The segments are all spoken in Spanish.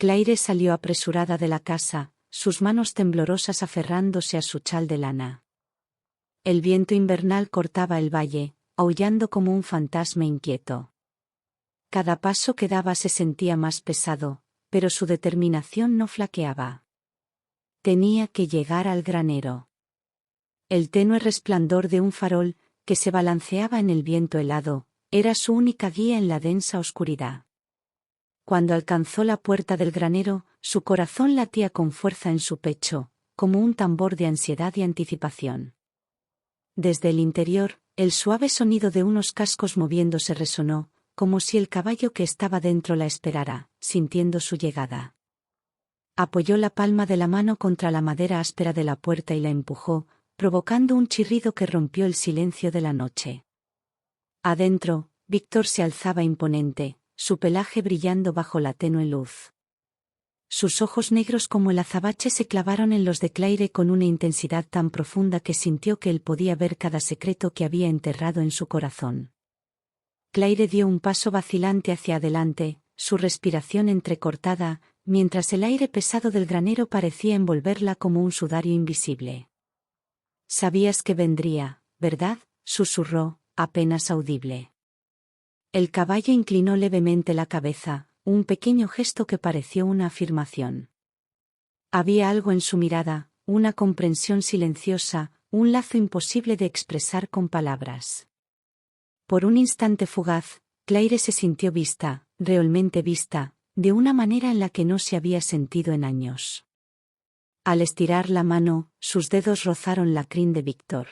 Claire salió apresurada de la casa, sus manos temblorosas aferrándose a su chal de lana. El viento invernal cortaba el valle, aullando como un fantasma inquieto. Cada paso que daba se sentía más pesado, pero su determinación no flaqueaba. Tenía que llegar al granero. El tenue resplandor de un farol, que se balanceaba en el viento helado, era su única guía en la densa oscuridad. Cuando alcanzó la puerta del granero, su corazón latía con fuerza en su pecho, como un tambor de ansiedad y anticipación. Desde el interior, el suave sonido de unos cascos moviéndose resonó, como si el caballo que estaba dentro la esperara, sintiendo su llegada. Apoyó la palma de la mano contra la madera áspera de la puerta y la empujó, provocando un chirrido que rompió el silencio de la noche. Adentro, Víctor se alzaba imponente, su pelaje brillando bajo la tenue luz. Sus ojos negros como el azabache se clavaron en los de Claire con una intensidad tan profunda que sintió que él podía ver cada secreto que había enterrado en su corazón. Claire dio un paso vacilante hacia adelante, su respiración entrecortada, mientras el aire pesado del granero parecía envolverla como un sudario invisible. «Sabías que vendría, ¿verdad?», susurró, apenas audible. El caballo inclinó levemente la cabeza, un pequeño gesto que pareció una afirmación. Había algo en su mirada, una comprensión silenciosa, un lazo imposible de expresar con palabras. Por un instante fugaz, Claire se sintió vista, realmente vista, de una manera en la que no se había sentido en años. Al estirar la mano, sus dedos rozaron la crin de Víctor.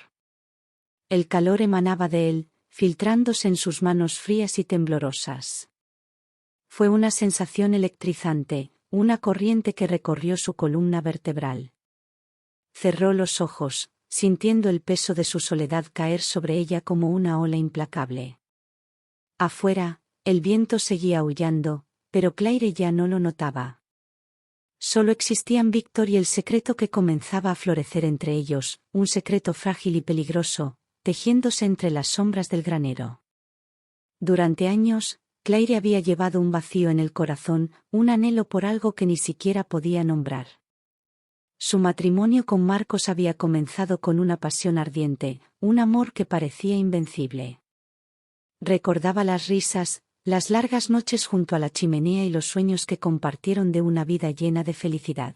El calor emanaba de él, filtrándose en sus manos frías y temblorosas. Fue una sensación electrizante, una corriente que recorrió su columna vertebral. Cerró los ojos, sintiendo el peso de su soledad caer sobre ella como una ola implacable. Afuera, el viento seguía aullando, pero Claire ya no lo notaba. Solo existían Víctor y el secreto que comenzaba a florecer entre ellos, un secreto frágil y peligroso, tejiéndose entre las sombras del granero. Durante años, Claire había llevado un vacío en el corazón, un anhelo por algo que ni siquiera podía nombrar. Su matrimonio con Marcos había comenzado con una pasión ardiente, un amor que parecía invencible. Recordaba las risas, las largas noches junto a la chimenea y los sueños que compartieron de una vida llena de felicidad.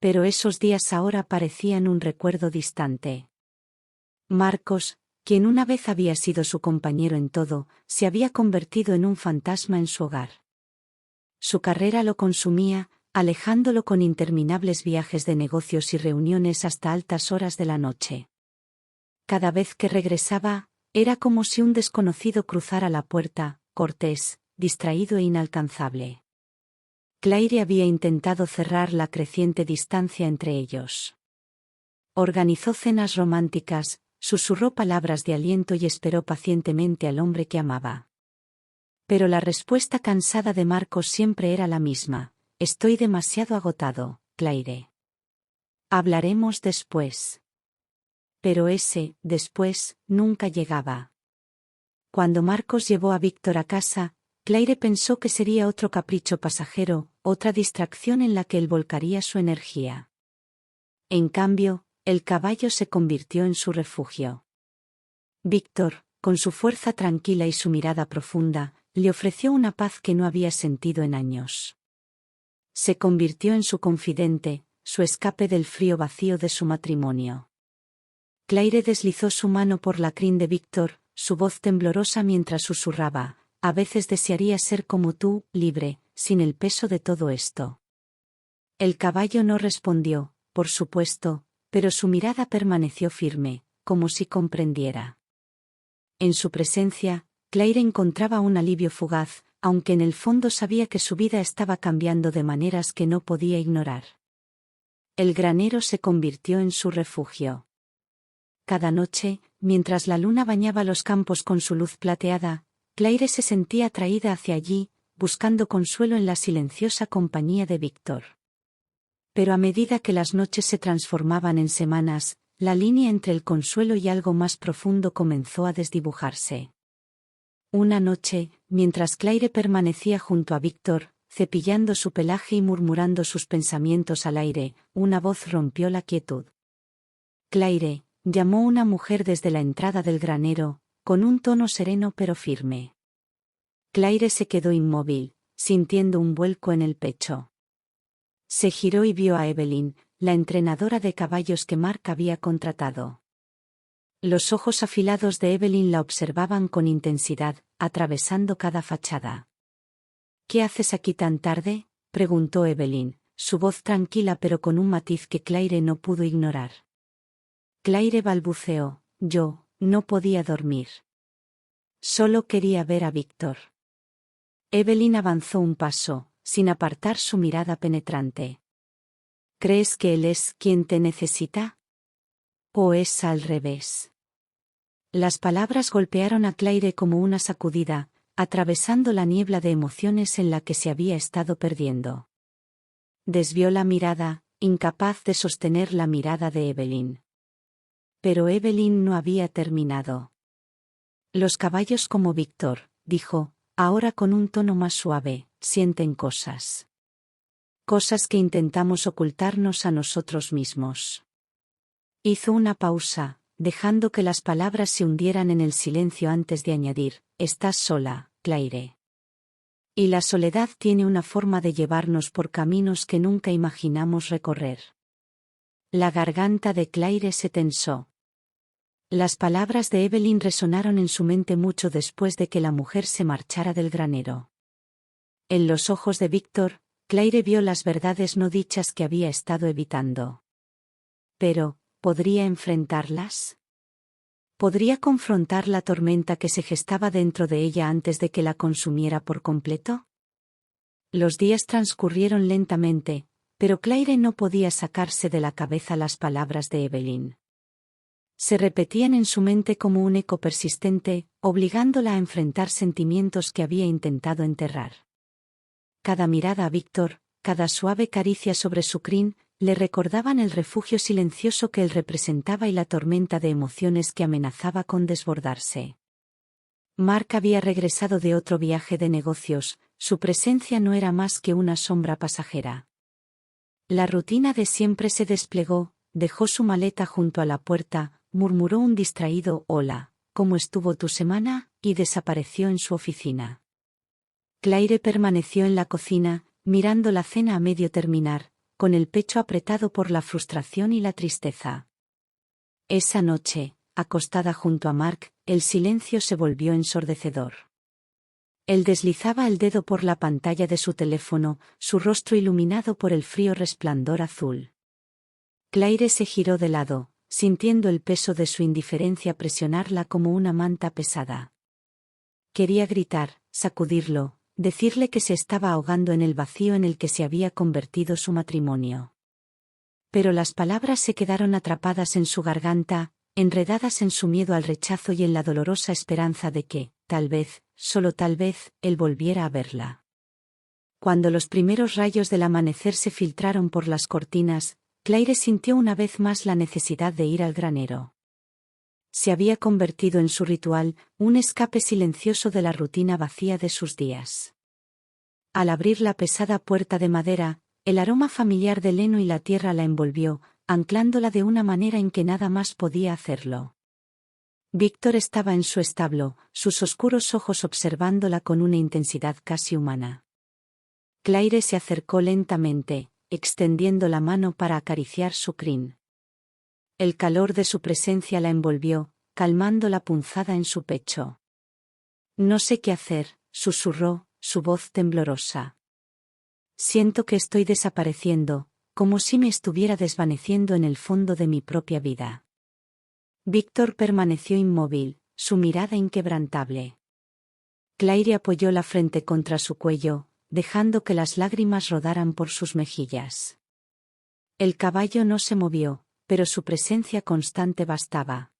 Pero esos días ahora parecían un recuerdo distante. Marcos, quien una vez había sido su compañero en todo, se había convertido en un fantasma en su hogar. Su carrera lo consumía, alejándolo con interminables viajes de negocios y reuniones hasta altas horas de la noche. Cada vez que regresaba, era como si un desconocido cruzara la puerta, cortés, distraído e inalcanzable. Claire había intentado cerrar la creciente distancia entre ellos. Organizó cenas románticas, susurró palabras de aliento y esperó pacientemente al hombre que amaba. Pero la respuesta cansada de Marcos siempre era la misma: «Estoy demasiado agotado, Claire. Hablaremos después». Pero ese «después» nunca llegaba. Cuando Marcos llevó a Víctor a casa, Claire pensó que sería otro capricho pasajero, otra distracción en la que él volcaría su energía. En cambio, el caballo se convirtió en su refugio. Víctor, con su fuerza tranquila y su mirada profunda, le ofreció una paz que no había sentido en años. Se convirtió en su confidente, su escape del frío vacío de su matrimonio. Claire deslizó su mano por la crin de Víctor, su voz temblorosa mientras susurraba: «A veces desearía ser como tú, libre, sin el peso de todo esto». El caballo no respondió, por supuesto, pero su mirada permaneció firme, como si comprendiera. En su presencia, Claire encontraba un alivio fugaz, aunque en el fondo sabía que su vida estaba cambiando de maneras que no podía ignorar. El granero se convirtió en su refugio. Cada noche, mientras la luna bañaba los campos con su luz plateada, Claire se sentía atraída hacia allí, buscando consuelo en la silenciosa compañía de Víctor. Pero a medida que las noches se transformaban en semanas, la línea entre el consuelo y algo más profundo comenzó a desdibujarse. Una noche, mientras Claire permanecía junto a Víctor, cepillando su pelaje y murmurando sus pensamientos al aire, una voz rompió la quietud. «Claire», llamó una mujer desde la entrada del granero, con un tono sereno pero firme. Claire se quedó inmóvil, sintiendo un vuelco en el pecho. Se giró y vio a Evelyn, la entrenadora de caballos que Mark había contratado. Los ojos afilados de Evelyn la observaban con intensidad, atravesando cada fachada. «¿Qué haces aquí tan tarde?», preguntó Evelyn, su voz tranquila pero con un matiz que Claire no pudo ignorar. Claire balbuceó: «Yo no podía dormir. Solo quería ver a Víctor». Evelyn avanzó un paso, sin apartar su mirada penetrante. «¿Crees que él es quien te necesita? ¿O es al revés?». Las palabras golpearon a Claire como una sacudida, atravesando la niebla de emociones en la que se había estado perdiendo. Desvió la mirada, incapaz de sostener la mirada de Evelyn. Pero Evelyn no había terminado. «Los caballos como Víctor», dijo, ahora con un tono más suave, «sienten cosas. Cosas que intentamos ocultarnos a nosotros mismos». Hizo una pausa, dejando que las palabras se hundieran en el silencio antes de añadir: «Estás sola, Claire. Y la soledad tiene una forma de llevarnos por caminos que nunca imaginamos recorrer». La garganta de Claire se tensó. Las palabras de Evelyn resonaron en su mente mucho después de que la mujer se marchara del granero. En los ojos de Víctor, Claire vio las verdades no dichas que había estado evitando. Pero, ¿podría enfrentarlas? ¿Podría confrontar la tormenta que se gestaba dentro de ella antes de que la consumiera por completo? Los días transcurrieron lentamente, pero Claire no podía sacarse de la cabeza las palabras de Evelyn. Se repetían en su mente como un eco persistente, obligándola a enfrentar sentimientos que había intentado enterrar. Cada mirada a Víctor, cada suave caricia sobre su crin, le recordaban el refugio silencioso que él representaba y la tormenta de emociones que amenazaba con desbordarse. Mark había regresado de otro viaje de negocios, su presencia no era más que una sombra pasajera. La rutina de siempre se desplegó, dejó su maleta junto a la puerta, murmuró un distraído «Hola, ¿cómo estuvo tu semana?», y desapareció en su oficina. Claire permaneció en la cocina, mirando la cena a medio terminar, con el pecho apretado por la frustración y la tristeza. Esa noche, acostada junto a Mark, el silencio se volvió ensordecedor. Él deslizaba el dedo por la pantalla de su teléfono, su rostro iluminado por el frío resplandor azul. Claire se giró de lado, sintiendo el peso de su indiferencia presionarla como una manta pesada. Quería gritar, sacudirlo, decirle que se estaba ahogando en el vacío en el que se había convertido su matrimonio. Pero las palabras se quedaron atrapadas en su garganta, enredadas en su miedo al rechazo y en la dolorosa esperanza de que, tal vez, solo tal vez, él volviera a verla. Cuando los primeros rayos del amanecer se filtraron por las cortinas, Claire sintió una vez más la necesidad de ir al granero. Se había convertido en su ritual, un escape silencioso de la rutina vacía de sus días. Al abrir la pesada puerta de madera, el aroma familiar del heno y la tierra la envolvió, anclándola de una manera en que nada más podía hacerlo. Víctor estaba en su establo, sus oscuros ojos observándola con una intensidad casi humana. Claire se acercó lentamente, extendiendo la mano para acariciar su crin. El calor de su presencia la envolvió, calmando la punzada en su pecho. «No sé qué hacer», susurró, su voz temblorosa. «Siento que estoy desapareciendo, como si me estuviera desvaneciendo en el fondo de mi propia vida». Víctor permaneció inmóvil, su mirada inquebrantable. Claire apoyó la frente contra su cuello, dejando que las lágrimas rodaran por sus mejillas. El caballo no se movió, pero su presencia constante bastaba.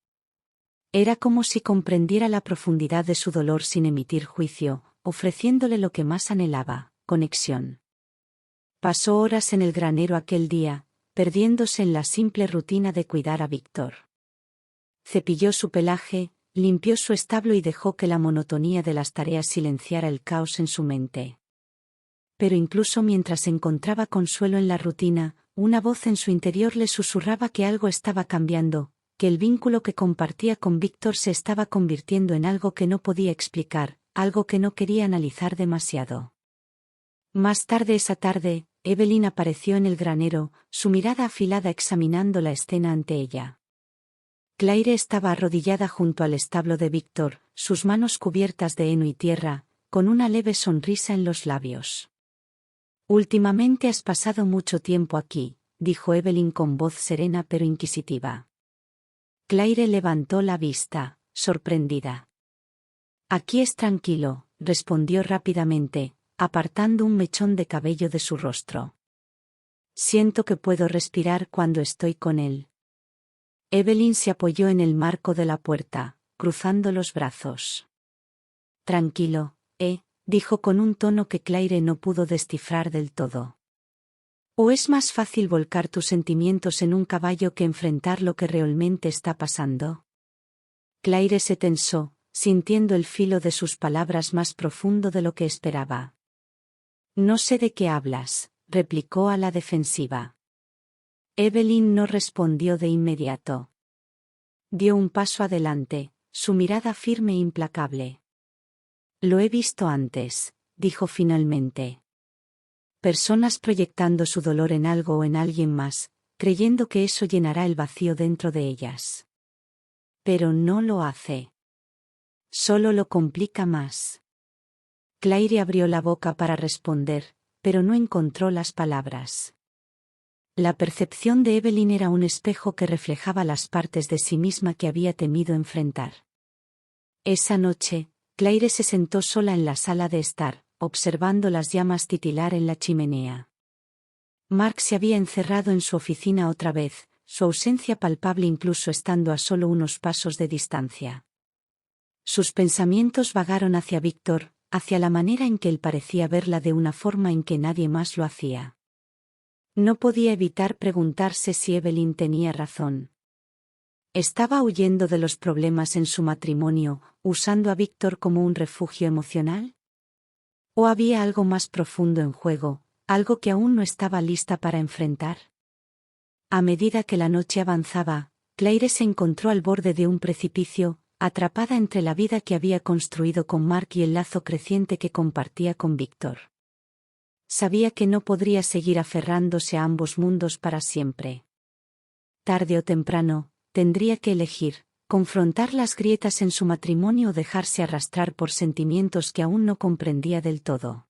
Era como si comprendiera la profundidad de su dolor sin emitir juicio, ofreciéndole lo que más anhelaba: conexión. Pasó horas en el granero aquel día, perdiéndose en la simple rutina de cuidar a Víctor. Cepilló su pelaje, limpió su establo y dejó que la monotonía de las tareas silenciara el caos en su mente. pero incluso mientras encontraba consuelo en la rutina, una voz en su interior le susurraba que algo estaba cambiando, que el vínculo que compartía con Víctor se estaba convirtiendo en algo que no podía explicar, algo que no quería analizar demasiado. Más tarde esa tarde, Evelyn apareció en el granero, su mirada afilada examinando la escena ante ella. Claire estaba arrodillada junto al establo de Víctor, sus manos cubiertas de heno y tierra, con una leve sonrisa en los labios. «Últimamente has pasado mucho tiempo aquí», dijo Evelyn con voz serena pero inquisitiva. Claire levantó la vista, sorprendida. «Aquí es tranquilo», respondió rápidamente, apartando un mechón de cabello de su rostro. «Siento que puedo respirar cuando estoy con él». Evelyn se apoyó en el marco de la puerta, cruzando los brazos. «Tranquilo, dijo con un tono que Claire no pudo descifrar del todo. «¿O es más fácil volcar tus sentimientos en un caballo que enfrentar lo que realmente está pasando?» Claire se tensó, sintiendo el filo de sus palabras más profundo de lo que esperaba. «No sé de qué hablas», replicó a la defensiva. Evelyn no respondió de inmediato. Dio un paso adelante, su mirada firme e implacable. «Lo he visto antes», dijo finalmente. Personas proyectando su dolor en algo o en alguien más, creyendo que eso llenará el vacío dentro de ellas. Pero no lo hace. Solo lo complica más. Claire abrió la boca para responder, pero no encontró las palabras. La percepción de Evelyn era un espejo que reflejaba las partes de sí misma que había temido enfrentar. Esa noche, Claire se sentó sola en la sala de estar, observando las llamas titilar en la chimenea. Mark se había encerrado en su oficina otra vez, su ausencia palpable incluso estando a solo unos pasos de distancia. Sus pensamientos vagaron hacia Víctor, hacia la manera en que él parecía verla de una forma en que nadie más lo hacía. No podía evitar preguntarse si Evelyn tenía razón. ¿Estaba huyendo de los problemas en su matrimonio, usando a Víctor como un refugio emocional? ¿O había algo más profundo en juego, algo que aún no estaba lista para enfrentar? A medida que la noche avanzaba, Claire se encontró al borde de un precipicio, atrapada entre la vida que había construido con Mark y el lazo creciente que compartía con Víctor. Sabía que no podría seguir aferrándose a ambos mundos para siempre. Tarde o temprano, tendría que elegir, confrontar las grietas en su matrimonio o dejarse arrastrar por sentimientos que aún no comprendía del todo.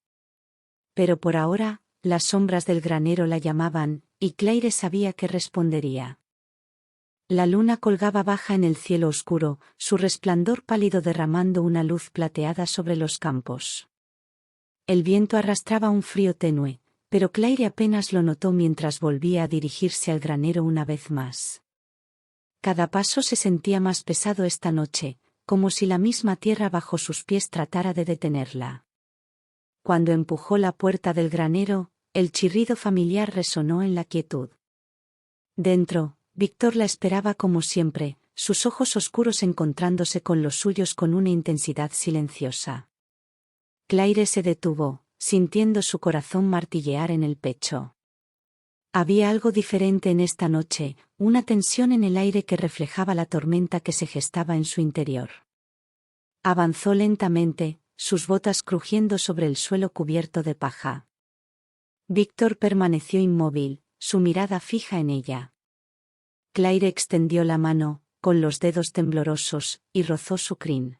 Pero por ahora, las sombras del granero la llamaban, y Claire sabía que respondería. La luna colgaba baja en el cielo oscuro, su resplandor pálido derramando una luz plateada sobre los campos. El viento arrastraba un frío tenue, pero Claire apenas lo notó mientras volvía a dirigirse al granero una vez más. Cada paso se sentía más pesado esta noche, como si la misma tierra bajo sus pies tratara de detenerla. Cuando empujó la puerta del granero, el chirrido familiar resonó en la quietud. Dentro, Víctor la esperaba como siempre, sus ojos oscuros encontrándose con los suyos con una intensidad silenciosa. Claire se detuvo, sintiendo su corazón martillear en el pecho. Había algo diferente en esta noche, una tensión en el aire que reflejaba la tormenta que se gestaba en su interior. Avanzó lentamente, sus botas crujiendo sobre el suelo cubierto de paja. Víctor permaneció inmóvil, su mirada fija en ella. Claire extendió la mano, con los dedos temblorosos, y rozó su crin.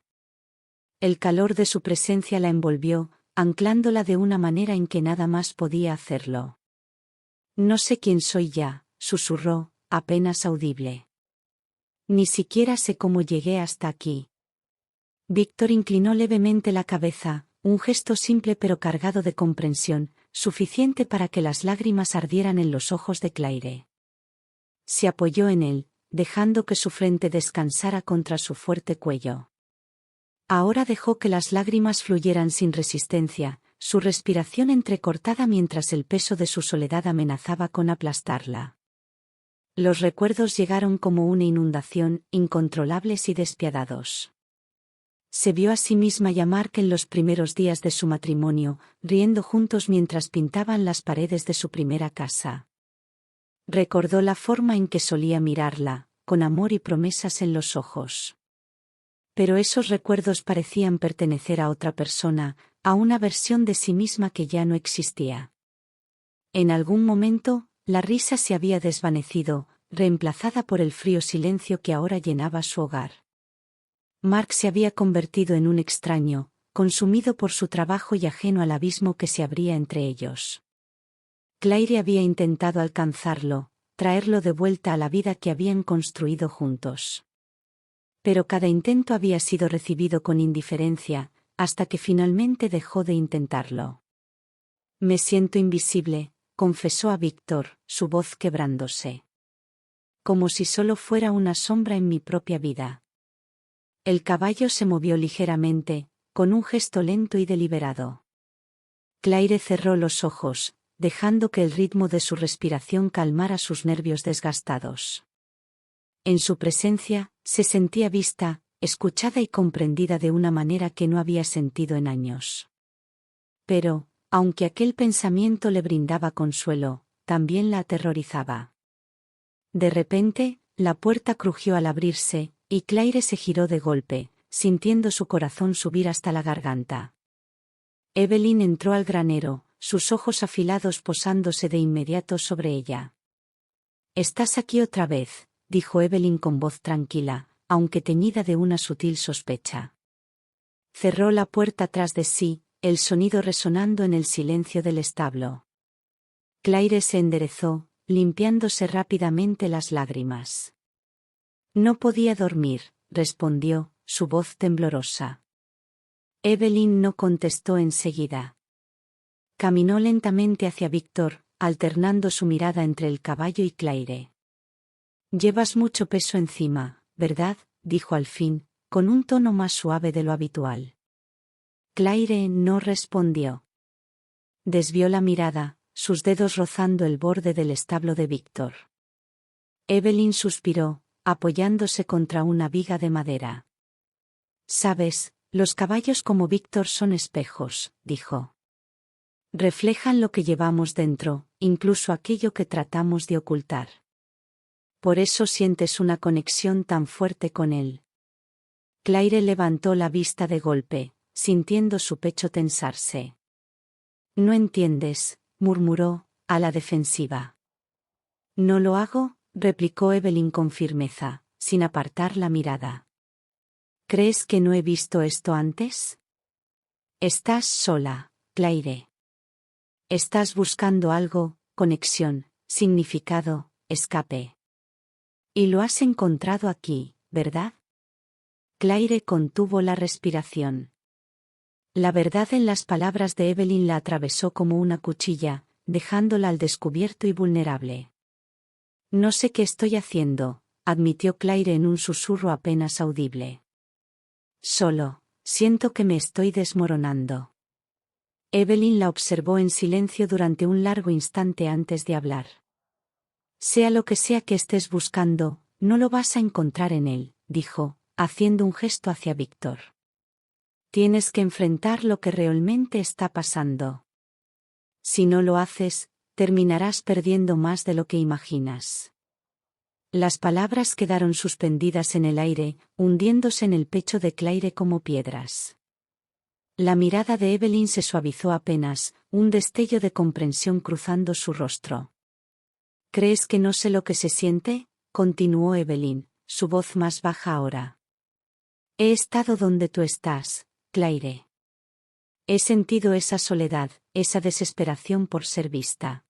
El calor de su presencia la envolvió, anclándola de una manera en que nada más podía hacerlo. «No sé quién soy ya», susurró, apenas audible. «Ni siquiera sé cómo llegué hasta aquí». Víctor inclinó levemente la cabeza, un gesto simple pero cargado de comprensión, suficiente para que las lágrimas ardieran en los ojos de Claire. Se apoyó en él, dejando que su frente descansara contra su fuerte cuello. Ahora dejó que las lágrimas fluyeran sin resistencia, su respiración entrecortada mientras el peso de su soledad amenazaba con aplastarla. Los recuerdos llegaron como una inundación, incontrolables y despiadados. Se vio a sí misma y a Mark en los primeros días de su matrimonio, riendo juntos mientras pintaban las paredes de su primera casa. Recordó la forma en que solía mirarla, con amor y promesas en los ojos. Pero esos recuerdos parecían pertenecer a otra persona, a una versión de sí misma que ya no existía. En algún momento, la risa se había desvanecido, reemplazada por el frío silencio que ahora llenaba su hogar. Mark se había convertido en un extraño, consumido por su trabajo y ajeno al abismo que se abría entre ellos. Claire había intentado alcanzarlo, traerlo de vuelta a la vida que habían construido juntos. Pero cada intento había sido recibido con indiferencia, hasta que finalmente dejó de intentarlo. Me siento invisible, confesó a Víctor, su voz quebrándose. Como si solo fuera una sombra en mi propia vida. El caballo se movió ligeramente, con un gesto lento y deliberado. Claire cerró los ojos, dejando que el ritmo de su respiración calmara sus nervios desgastados. En su presencia, se sentía vista, escuchada y comprendida de una manera que no había sentido en años. Pero, aunque aquel pensamiento le brindaba consuelo, también la aterrorizaba. De repente, la puerta crujió al abrirse, y Claire se giró de golpe, sintiendo su corazón subir hasta la garganta. Evelyn entró al granero, sus ojos afilados posándose de inmediato sobre ella. «¿Estás aquí otra vez?», dijo Evelyn con voz tranquila, aunque teñida de una sutil sospecha. Cerró la puerta tras de sí, el sonido resonando en el silencio del establo. Claire se enderezó, limpiándose rápidamente las lágrimas. «No podía dormir», respondió, su voz temblorosa. Evelyn no contestó enseguida. Caminó lentamente hacia Víctor, alternando su mirada entre el caballo y Claire. «Llevas mucho peso encima, ¿verdad?», dijo al fin, con un tono más suave de lo habitual. Claire no respondió. Desvió la mirada, sus dedos rozando el borde del establo de Víctor. Evelyn suspiró, apoyándose contra una viga de madera. «Sabes, los caballos como Víctor son espejos», dijo. «Reflejan lo que llevamos dentro, incluso aquello que tratamos de ocultar. Por eso sientes una conexión tan fuerte con él». Claire levantó la vista de golpe, sintiendo su pecho tensarse. «No entiendes», murmuró, a la defensiva. «No lo hago», replicó Evelyn con firmeza, sin apartar la mirada. «¿Crees que no he visto esto antes? Estás sola, Claire. Estás buscando algo, conexión, significado, escape. Y lo has encontrado aquí, ¿verdad?» Claire contuvo la respiración. La verdad en las palabras de Evelyn la atravesó como una cuchilla, dejándola al descubierto y vulnerable. «No sé qué estoy haciendo», admitió Claire en un susurro apenas audible. «Solo, siento que me estoy desmoronando». Evelyn la observó en silencio durante un largo instante antes de hablar. «Sea lo que sea que estés buscando, no lo vas a encontrar en él», dijo, haciendo un gesto hacia Víctor. «Tienes que enfrentar lo que realmente está pasando. Si no lo haces, terminarás perdiendo más de lo que imaginas». Las palabras quedaron suspendidas en el aire, hundiéndose en el pecho de Claire como piedras. La mirada de Evelyn se suavizó apenas, un destello de comprensión cruzando su rostro. «¿Crees que no sé lo que se siente?», continuó Evelyn, su voz más baja ahora. «He estado donde tú estás, Claire. He sentido esa soledad, esa desesperación por ser vista.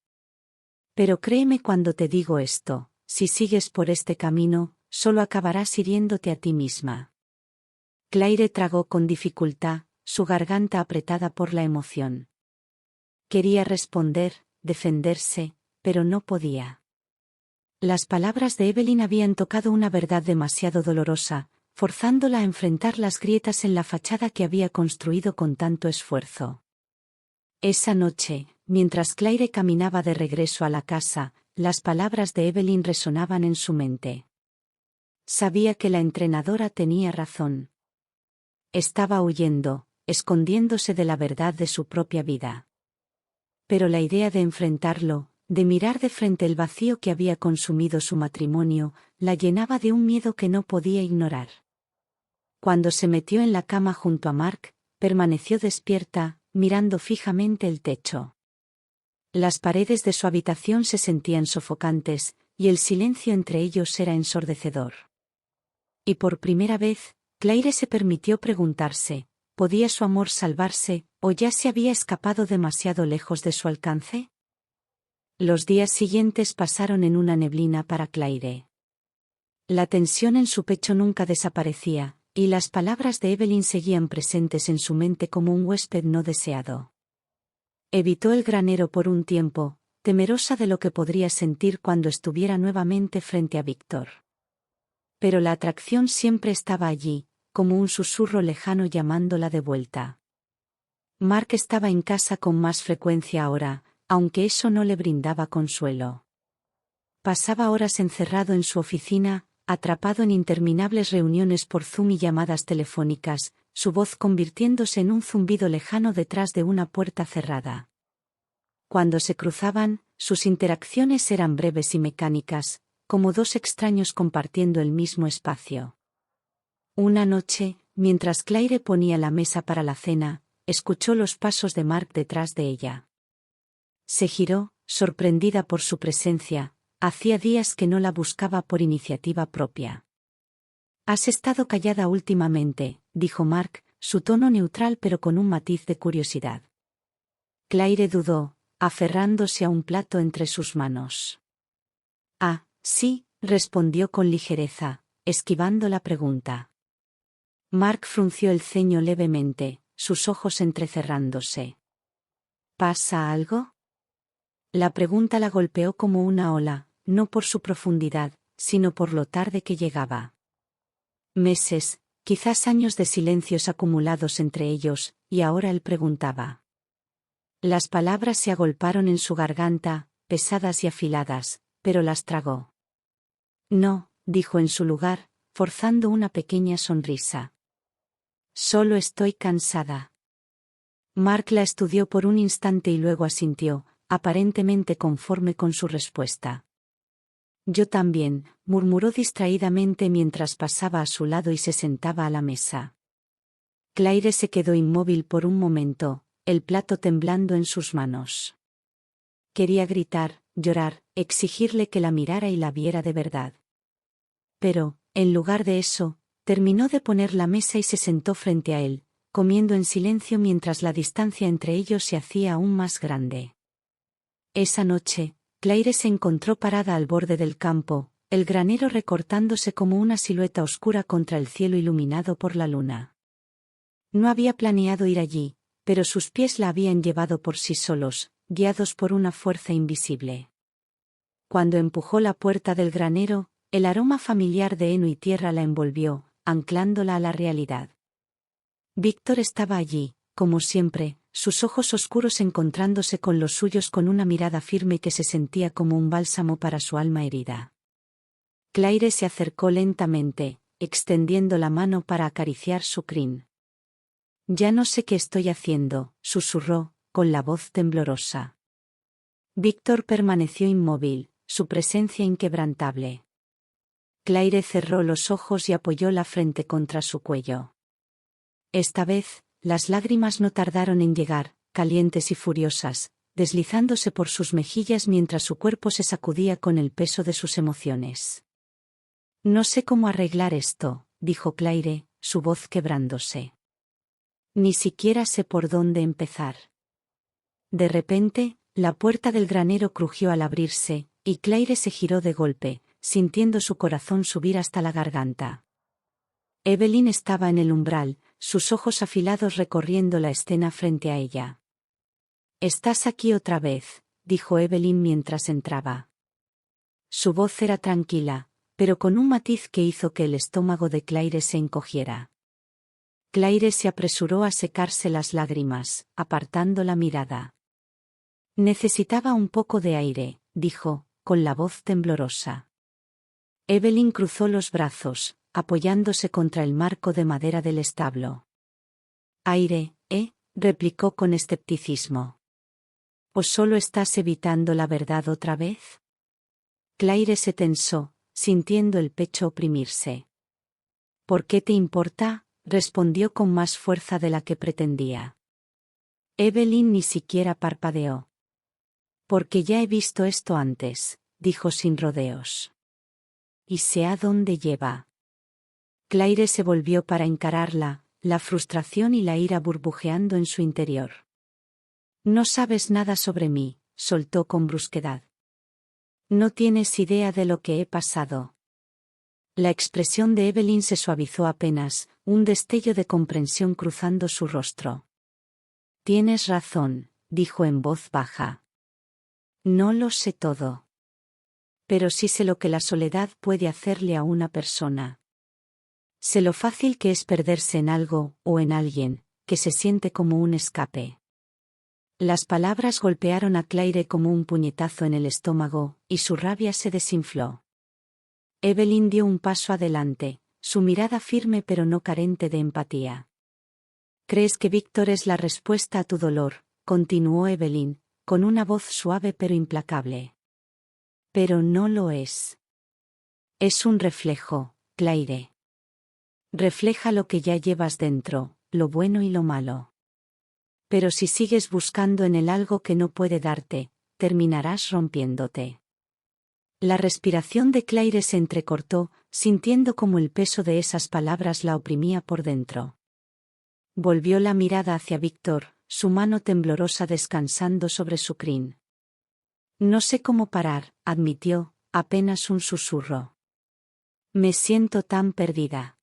Pero créeme cuando te digo esto, si sigues por este camino, solo acabarás hiriéndote a ti misma». Claire tragó con dificultad, su garganta apretada por la emoción. Quería responder, defenderse, pero no podía. Las palabras de Evelyn habían tocado una verdad demasiado dolorosa, forzándola a enfrentar las grietas en la fachada que había construido con tanto esfuerzo. Esa noche, mientras Claire caminaba de regreso a la casa, las palabras de Evelyn resonaban en su mente. Sabía que la entrenadora tenía razón. Estaba huyendo, escondiéndose de la verdad de su propia vida. Pero la idea de enfrentarlo, de mirar de frente el vacío que había consumido su matrimonio, la llenaba de un miedo que no podía ignorar. Cuando se metió en la cama junto a Mark, permaneció despierta, mirando fijamente el techo. Las paredes de su habitación se sentían sofocantes, y el silencio entre ellos era ensordecedor. Y por primera vez, Claire se permitió preguntarse, ¿podía su amor salvarse, o ya se había escapado demasiado lejos de su alcance? Los días siguientes pasaron en una neblina para Claire. La tensión en su pecho nunca desaparecía, y las palabras de Evelyn seguían presentes en su mente como un huésped no deseado. Evitó el granero por un tiempo, temerosa de lo que podría sentir cuando estuviera nuevamente frente a Víctor. Pero la atracción siempre estaba allí, como un susurro lejano llamándola de vuelta. Mark estaba en casa con más frecuencia ahora, aunque eso no le brindaba consuelo. Pasaba horas encerrado en su oficina, atrapado en interminables reuniones por Zoom y llamadas telefónicas, su voz convirtiéndose en un zumbido lejano detrás de una puerta cerrada. Cuando se cruzaban, sus interacciones eran breves y mecánicas, como dos extraños compartiendo el mismo espacio. Una noche, mientras Claire ponía la mesa para la cena, escuchó los pasos de Mark detrás de ella. Se giró, sorprendida por su presencia. Hacía días que no la buscaba por iniciativa propia. «Has estado callada últimamente», dijo Mark, su tono neutral pero con un matiz de curiosidad. Claire dudó, aferrándose a un plato entre sus manos. «Ah, sí», respondió con ligereza, esquivando la pregunta. Mark frunció el ceño levemente, sus ojos entrecerrándose. «¿Pasa algo?» La pregunta la golpeó como una ola, no por su profundidad, sino por lo tarde que llegaba. Meses, quizás años de silencios acumulados entre ellos, y ahora él preguntaba. Las palabras se agolparon en su garganta, pesadas y afiladas, pero las tragó. «No», dijo en su lugar, forzando una pequeña sonrisa. «Solo estoy cansada». Mark la estudió por un instante y luego asintió, aparentemente conforme con su respuesta. «Yo también», murmuró distraídamente mientras pasaba a su lado y se sentaba a la mesa. Claire se quedó inmóvil por un momento, el plato temblando en sus manos. Quería gritar, llorar, exigirle que la mirara y la viera de verdad. Pero, en lugar de eso, terminó de poner la mesa y se sentó frente a él, comiendo en silencio mientras la distancia entre ellos se hacía aún más grande. Esa noche, Claire se encontró parada al borde del campo, el granero recortándose como una silueta oscura contra el cielo iluminado por la luna. No había planeado ir allí, pero sus pies la habían llevado por sí solos, guiados por una fuerza invisible. Cuando empujó la puerta del granero, el aroma familiar de heno y tierra la envolvió, anclándola a la realidad. Víctor estaba allí, como siempre, sus ojos oscuros encontrándose con los suyos con una mirada firme que se sentía como un bálsamo para su alma herida. Claire se acercó lentamente, extendiendo la mano para acariciar su crin. «Ya no sé qué estoy haciendo», susurró, con la voz temblorosa. Víctor permaneció inmóvil, su presencia inquebrantable. Claire cerró los ojos y apoyó la frente contra su cuello. Esta vez, las lágrimas no tardaron en llegar, calientes y furiosas, deslizándose por sus mejillas mientras su cuerpo se sacudía con el peso de sus emociones. «No sé cómo arreglar esto», dijo Claire, su voz quebrándose. «Ni siquiera sé por dónde empezar». De repente, la puerta del granero crujió al abrirse, y Claire se giró de golpe, sintiendo su corazón subir hasta la garganta. Evelyn estaba en el umbral, sus ojos afilados recorriendo la escena frente a ella. «¿Estás aquí otra vez?», dijo Evelyn mientras entraba. Su voz era tranquila, pero con un matiz que hizo que el estómago de Claire se encogiera. Claire se apresuró a secarse las lágrimas, apartando la mirada. «Necesitaba un poco de aire», dijo, con la voz temblorosa. Evelyn cruzó los brazos, apoyándose contra el marco de madera del establo. Aire, replicó con escepticismo. ¿O solo estás evitando la verdad otra vez? Claire se tensó, sintiendo el pecho oprimirse. ¿Por qué te importa?, respondió con más fuerza de la que pretendía. Evelyn ni siquiera parpadeó. Porque ya he visto esto antes, dijo sin rodeos. Y sé a dónde lleva. Claire se volvió para encararla, la frustración y la ira burbujeando en su interior. No sabes nada sobre mí, soltó con brusquedad. No tienes idea de lo que he pasado. La expresión de Evelyn se suavizó apenas, un destello de comprensión cruzando su rostro. Tienes razón, dijo en voz baja. No lo sé todo. Pero sí sé lo que la soledad puede hacerle a una persona. Sé lo fácil que es perderse en algo, o en alguien, que se siente como un escape. Las palabras golpearon a Claire como un puñetazo en el estómago, y su rabia se desinfló. Evelyn dio un paso adelante, su mirada firme pero no carente de empatía. ¿Crees que Víctor es la respuesta a tu dolor?, continuó Evelyn, con una voz suave pero implacable. Pero no lo es. Es un reflejo, Claire. Refleja lo que ya llevas dentro, lo bueno y lo malo. Pero si sigues buscando en él algo que no puede darte, terminarás rompiéndote. La respiración de Claire se entrecortó, sintiendo como el peso de esas palabras la oprimía por dentro. Volvió la mirada hacia Víctor, su mano temblorosa descansando sobre su crin. No sé cómo parar, admitió, apenas un susurro. Me siento tan perdida.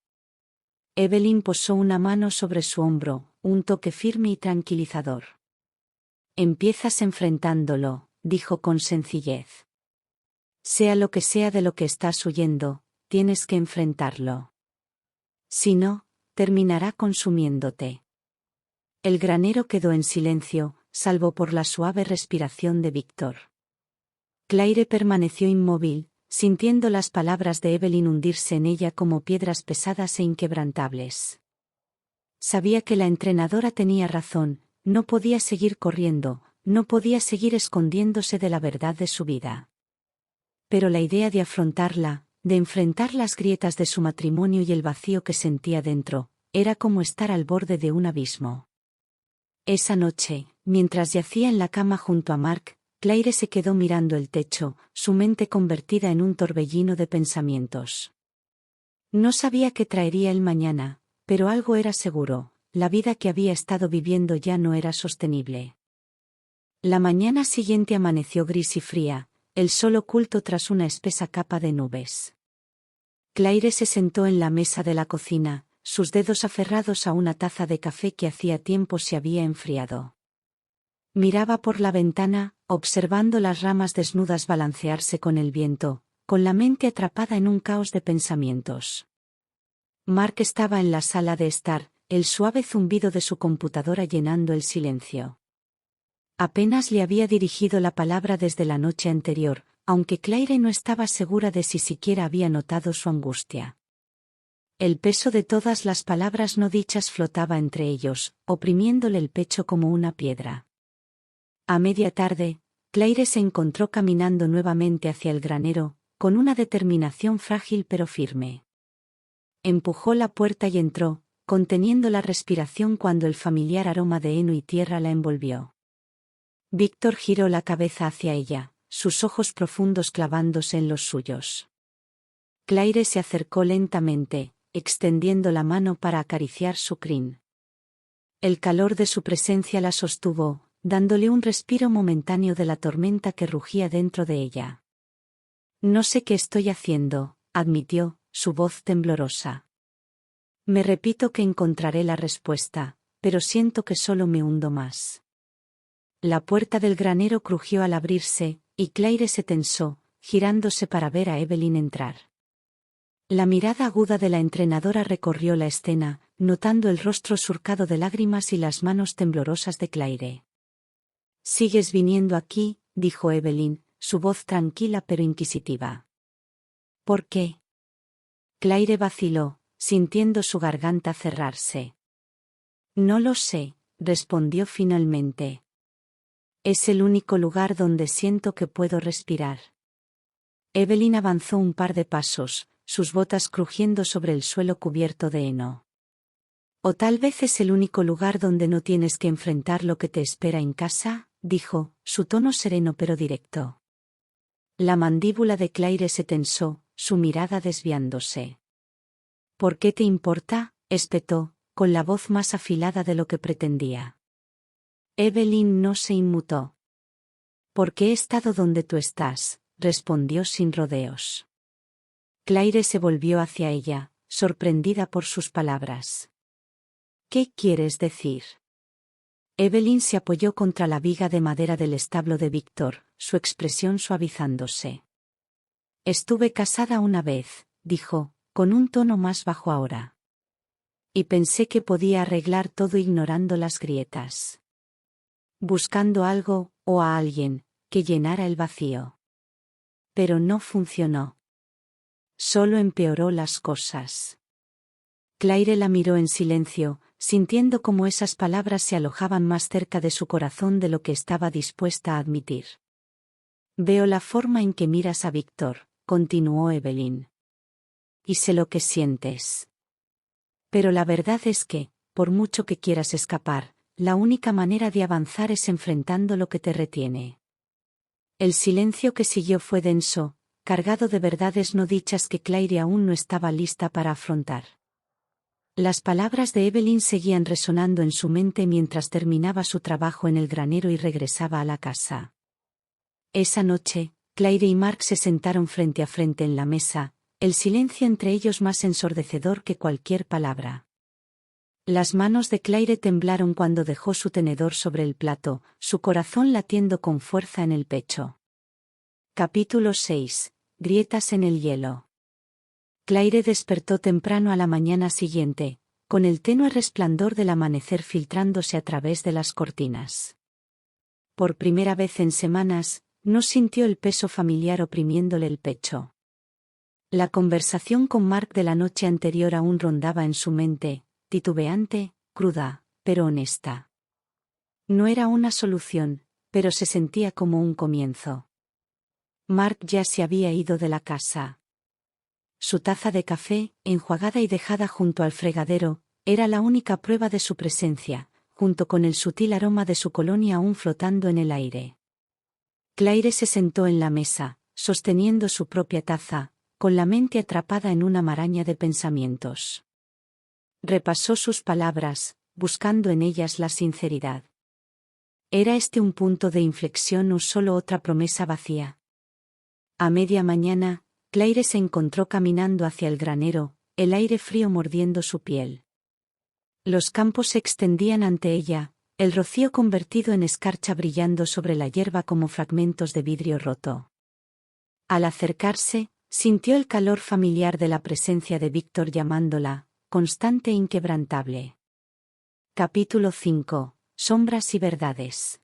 Evelyn posó una mano sobre su hombro, un toque firme y tranquilizador. Empiezas enfrentándolo, dijo con sencillez. Sea lo que sea de lo que estás huyendo, tienes que enfrentarlo. Si no, terminará consumiéndote. El granero quedó en silencio, salvo por la suave respiración de Víctor. Claire permaneció inmóvil, sintiendo las palabras de Evelyn hundirse en ella como piedras pesadas e inquebrantables. Sabía que la entrenadora tenía razón, no podía seguir corriendo, no podía seguir escondiéndose de la verdad de su vida. Pero la idea de afrontarla, de enfrentar las grietas de su matrimonio y el vacío que sentía dentro, era como estar al borde de un abismo. Esa noche, mientras yacía en la cama junto a Mark, Claire se quedó mirando el techo, su mente convertida en un torbellino de pensamientos. No sabía qué traería el mañana, pero algo era seguro, la vida que había estado viviendo ya no era sostenible. La mañana siguiente amaneció gris y fría, el sol oculto tras una espesa capa de nubes. Claire se sentó en la mesa de la cocina, sus dedos aferrados a una taza de café que hacía tiempo se había enfriado. Miraba por la ventana, observando las ramas desnudas balancearse con el viento, con la mente atrapada en un caos de pensamientos. Mark estaba en la sala de estar, el suave zumbido de su computadora llenando el silencio. Apenas le había dirigido la palabra desde la noche anterior, aunque Claire no estaba segura de si siquiera había notado su angustia. El peso de todas las palabras no dichas flotaba entre ellos, oprimiéndole el pecho como una piedra. A media tarde, Claire se encontró caminando nuevamente hacia el granero, con una determinación frágil pero firme. Empujó la puerta y entró, conteniendo la respiración cuando el familiar aroma de heno y tierra la envolvió. Víctor giró la cabeza hacia ella, sus ojos profundos clavándose en los suyos. Claire se acercó lentamente, extendiendo la mano para acariciar su crin. El calor de su presencia la sostuvo, dándole un respiro momentáneo de la tormenta que rugía dentro de ella. No sé qué estoy haciendo, admitió, su voz temblorosa. Me repito que encontraré la respuesta, pero siento que solo me hundo más. La puerta del granero crujió al abrirse, y Claire se tensó, girándose para ver a Evelyn entrar. La mirada aguda de la entrenadora recorrió la escena, notando el rostro surcado de lágrimas y las manos temblorosas de Claire. «¿Sigues viniendo aquí?», dijo Evelyn, su voz tranquila pero inquisitiva. «¿Por qué?». Claire vaciló, sintiendo su garganta cerrarse. No lo sé, respondió finalmente. Es el único lugar donde siento que puedo respirar. Evelyn avanzó un par de pasos, sus botas crujiendo sobre el suelo cubierto de heno. O tal vez es el único lugar donde no tienes que enfrentar lo que te espera en casa, dijo, su tono sereno pero directo. La mandíbula de Claire se tensó, su mirada desviándose. ¿Por qué te importa?, espetó, con la voz más afilada de lo que pretendía. Evelyn no se inmutó. Porque he estado donde tú estás, respondió sin rodeos. Claire se volvió hacia ella, sorprendida por sus palabras. ¿Qué quieres decir? Evelyn se apoyó contra la viga de madera del establo de Víctor, su expresión suavizándose. Estuve casada una vez, dijo, con un tono más bajo ahora. Y pensé que podía arreglar todo ignorando las grietas. Buscando algo, o a alguien, que llenara el vacío. Pero no funcionó. Solo empeoró las cosas. Claire la miró en silencio, sintiendo cómo esas palabras se alojaban más cerca de su corazón de lo que estaba dispuesta a admitir. Veo la forma en que miras a Víctor, continuó Evelyn. Y sé lo que sientes. Pero la verdad es que, por mucho que quieras escapar, la única manera de avanzar es enfrentando lo que te retiene. El silencio que siguió fue denso, cargado de verdades no dichas que Claire aún no estaba lista para afrontar. Las palabras de Evelyn seguían resonando en su mente mientras terminaba su trabajo en el granero y regresaba a la casa. Esa noche, Claire y Mark se sentaron frente a frente en la mesa, el silencio entre ellos más ensordecedor que cualquier palabra. Las manos de Claire temblaron cuando dejó su tenedor sobre el plato, su corazón latiendo con fuerza en el pecho. Capítulo 6. Grietas en el hielo. Claire despertó temprano a la mañana siguiente, con el tenue resplandor del amanecer filtrándose a través de las cortinas. Por primera vez en semanas, no sintió el peso familiar oprimiéndole el pecho. La conversación con Mark de la noche anterior aún rondaba en su mente, titubeante, cruda, pero honesta. No era una solución, pero se sentía como un comienzo. Mark ya se había ido de la casa. Su taza de café, enjuagada y dejada junto al fregadero, era la única prueba de su presencia, junto con el sutil aroma de su colonia aún flotando en el aire. Claire se sentó en la mesa, sosteniendo su propia taza, con la mente atrapada en una maraña de pensamientos. Repasó sus palabras, buscando en ellas la sinceridad. ¿Era este un punto de inflexión o solo otra promesa vacía? A media mañana, Claire se encontró caminando hacia el granero, el aire frío mordiendo su piel. Los campos se extendían ante ella, el rocío convertido en escarcha brillando sobre la hierba como fragmentos de vidrio roto. Al acercarse, sintió el calor familiar de la presencia de Víctor llamándola, constante e inquebrantable. Capítulo 5. Sombras y verdades.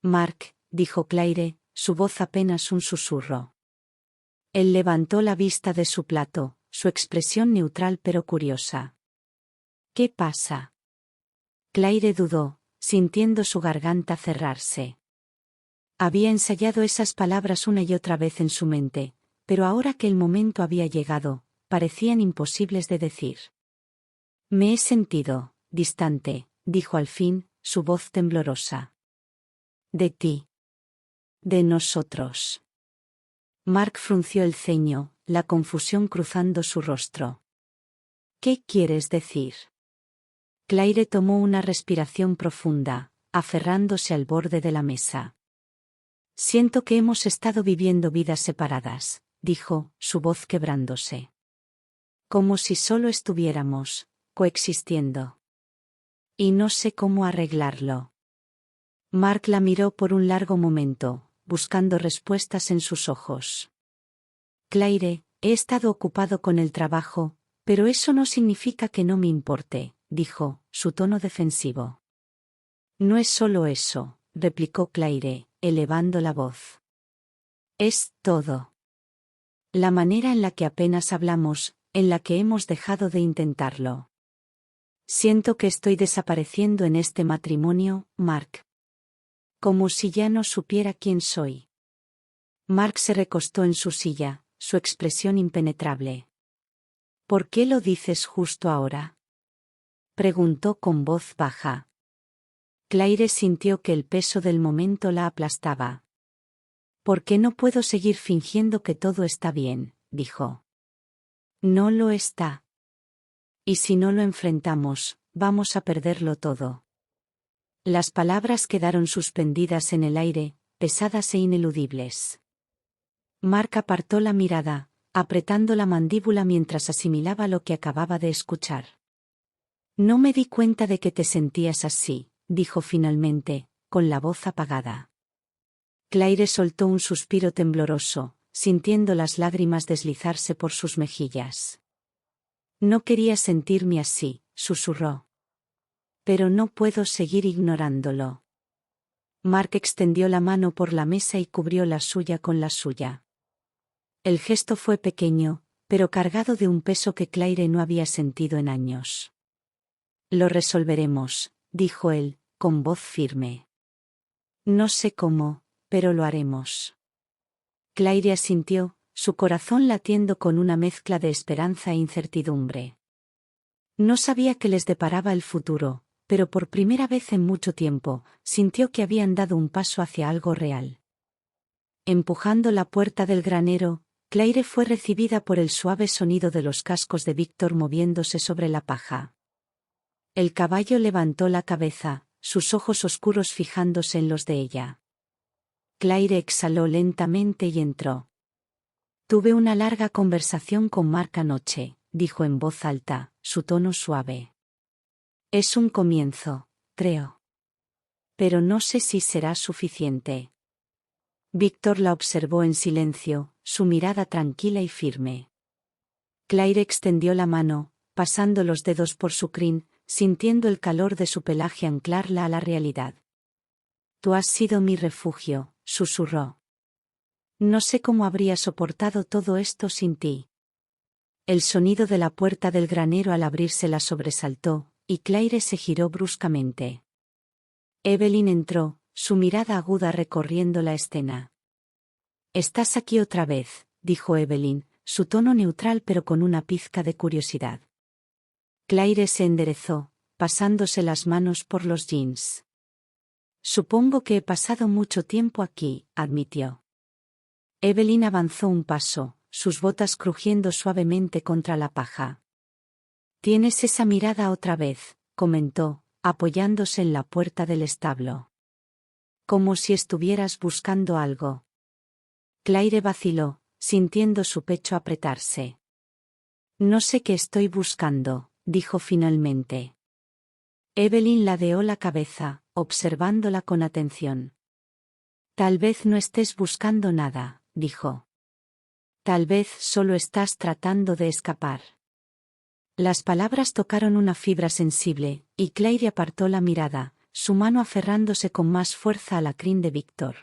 Mark, dijo Claire, su voz apenas un susurro. Él levantó la vista de su plato, su expresión neutral pero curiosa. ¿Qué pasa? Claire dudó, sintiendo su garganta cerrarse. Había ensayado esas palabras una y otra vez en su mente, pero ahora que el momento había llegado, parecían imposibles de decir. Me he sentido distante, dijo al fin, su voz temblorosa. De ti. De nosotros. Mark frunció el ceño, la confusión cruzando su rostro. ¿Qué quieres decir? Claire tomó una respiración profunda, aferrándose al borde de la mesa. Siento que hemos estado viviendo vidas separadas, dijo, su voz quebrándose. Como si solo estuviéramos coexistiendo. Y no sé cómo arreglarlo. Mark la miró por un largo momento, buscando respuestas en sus ojos. Claire, he estado ocupado con el trabajo, pero eso no significa que no me importe, dijo, su tono defensivo. No es solo eso, replicó Claire, elevando la voz. Es todo. La manera en la que apenas hablamos, en la que hemos dejado de intentarlo. Siento que estoy desapareciendo en este matrimonio, Mark. Como si ya no supiera quién soy. Mark se recostó en su silla, su expresión impenetrable. ¿Por qué lo dices justo ahora? Preguntó con voz baja. Claire sintió que el peso del momento la aplastaba. ¿Por qué no puedo seguir fingiendo que todo está bien?, dijo. No lo está. Y si no lo enfrentamos, vamos a perderlo todo. Las palabras quedaron suspendidas en el aire, pesadas e ineludibles. Mark apartó la mirada, apretando la mandíbula mientras asimilaba lo que acababa de escuchar. No me di cuenta de que te sentías así, dijo finalmente, con la voz apagada. Claire soltó un suspiro tembloroso, sintiendo las lágrimas deslizarse por sus mejillas. No quería sentirme así, susurró. Pero no puedo seguir ignorándolo. Mark extendió la mano por la mesa y cubrió la suya con la suya. El gesto fue pequeño, pero cargado de un peso que Claire no había sentido en años. Lo resolveremos, dijo él, con voz firme. No sé cómo, pero lo haremos. Claire asintió, su corazón latiendo con una mezcla de esperanza e incertidumbre. No sabía qué les deparaba el futuro, pero por primera vez en mucho tiempo, sintió que habían dado un paso hacia algo real. Empujando la puerta del granero, Claire fue recibida por el suave sonido de los cascos de Víctor moviéndose sobre la paja. El caballo levantó la cabeza, sus ojos oscuros fijándose en los de ella. Claire exhaló lentamente y entró. Tuve una larga conversación con Mark anoche, dijo en voz alta, su tono suave. Es un comienzo, creo. Pero no sé si será suficiente. Víctor la observó en silencio, su mirada tranquila y firme. Claire extendió la mano, pasando los dedos por su crin, sintiendo el calor de su pelaje anclarla a la realidad. Tú has sido mi refugio, susurró. No sé cómo habría soportado todo esto sin ti. El sonido de la puerta del granero al abrirse la sobresaltó, y Claire se giró bruscamente. Evelyn entró, su mirada aguda recorriendo la escena. Estás aquí otra vez, dijo Evelyn, su tono neutral pero con una pizca de curiosidad. Claire se enderezó, pasándose las manos por los jeans. Supongo que he pasado mucho tiempo aquí, admitió. Evelyn avanzó un paso, sus botas crujiendo suavemente contra la paja. Tienes esa mirada otra vez, comentó, apoyándose en la puerta del establo. Como si estuvieras buscando algo. Claire vaciló, sintiendo su pecho apretarse. No sé qué estoy buscando, dijo finalmente. Evelyn ladeó la cabeza, observándola con atención. Tal vez no estés buscando nada, dijo. Tal vez solo estás tratando de escapar. Las palabras tocaron una fibra sensible, y Claire apartó la mirada, su mano aferrándose con más fuerza a la crin de Víctor.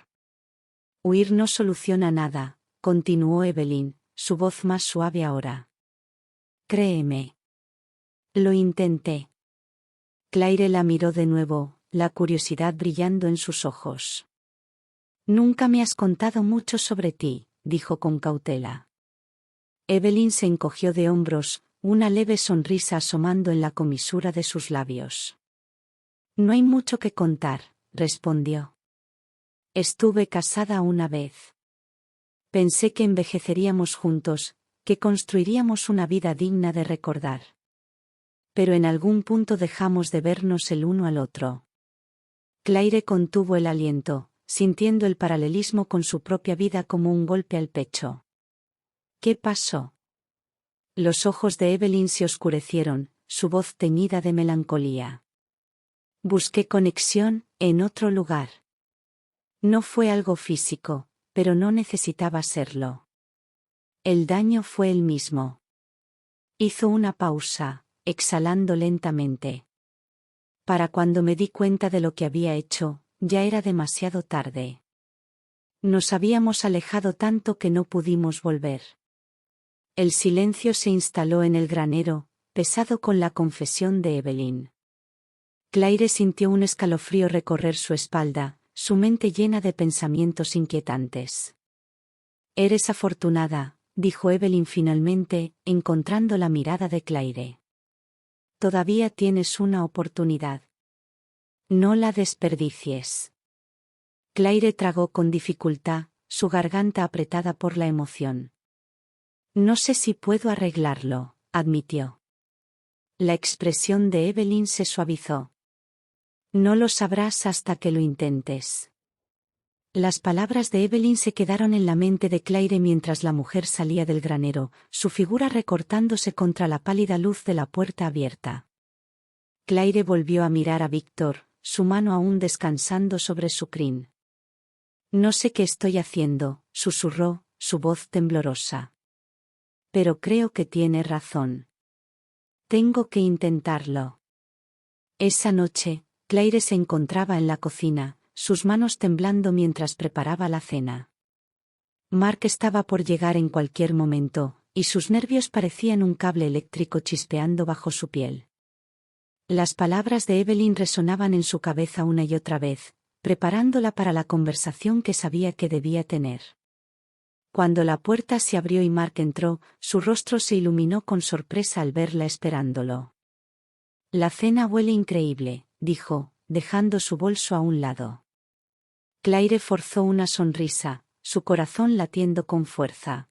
Huir no soluciona nada, continuó Evelyn, su voz más suave ahora. Créeme. Lo intenté. Claire la miró de nuevo, la curiosidad brillando en sus ojos. Nunca me has contado mucho sobre ti, dijo con cautela. Evelyn se encogió de hombros, una leve sonrisa asomando en la comisura de sus labios. No hay mucho que contar, respondió. Estuve casada una vez. Pensé que envejeceríamos juntos, que construiríamos una vida digna de recordar. Pero en algún punto dejamos de vernos el uno al otro. Claire contuvo el aliento, sintiendo el paralelismo con su propia vida como un golpe al pecho. ¿Qué pasó? Los ojos de Evelyn se oscurecieron, su voz teñida de melancolía. Busqué conexión en otro lugar. No fue algo físico, pero no necesitaba serlo. El daño fue el mismo. Hizo una pausa, exhalando lentamente. Para cuando me di cuenta de lo que había hecho, ya era demasiado tarde. Nos habíamos alejado tanto que no pudimos volver. El silencio se instaló en el granero, pesado con la confesión de Evelyn. Claire sintió un escalofrío recorrer su espalda, su mente llena de pensamientos inquietantes. «Eres afortunada», dijo Evelyn finalmente, encontrando la mirada de Claire. «Todavía tienes una oportunidad. No la desperdicies». Claire tragó con dificultad, su garganta apretada por la emoción. «No sé si puedo arreglarlo», admitió. La expresión de Evelyn se suavizó. «No lo sabrás hasta que lo intentes». Las palabras de Evelyn se quedaron en la mente de Claire mientras la mujer salía del granero, su figura recortándose contra la pálida luz de la puerta abierta. Claire volvió a mirar a Víctor, su mano aún descansando sobre su crin. «No sé qué estoy haciendo», susurró, su voz temblorosa. «Pero creo que tiene razón. Tengo que intentarlo». Esa noche, Claire se encontraba en la cocina, sus manos temblando mientras preparaba la cena. Mark estaba por llegar en cualquier momento, y sus nervios parecían un cable eléctrico chispeando bajo su piel. Las palabras de Evelyn resonaban en su cabeza una y otra vez, preparándola para la conversación que sabía que debía tener. Cuando la puerta se abrió y Mark entró, su rostro se iluminó con sorpresa al verla esperándolo. «La cena huele increíble», dijo, dejando su bolso a un lado. Claire forzó una sonrisa, su corazón latiendo con fuerza.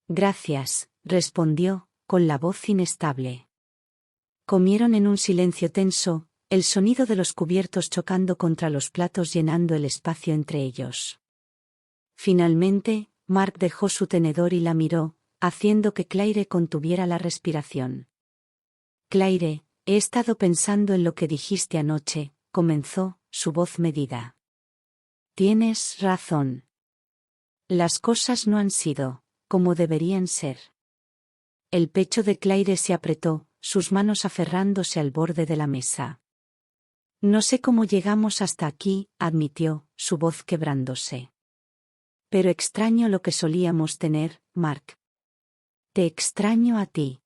«Gracias», respondió, con la voz inestable. Comieron en un silencio tenso, el sonido de los cubiertos chocando contra los platos llenando el espacio entre ellos. Finalmente, Mark dejó su tenedor y la miró, haciendo que Claire contuviera la respiración. «Claire, he estado pensando en lo que dijiste anoche», comenzó, su voz medida. «Tienes razón. Las cosas no han sido como deberían ser». El pecho de Claire se apretó, sus manos aferrándose al borde de la mesa. «No sé cómo llegamos hasta aquí», admitió, su voz quebrándose. «Pero extraño lo que solíamos tener, Mark. Te extraño a ti.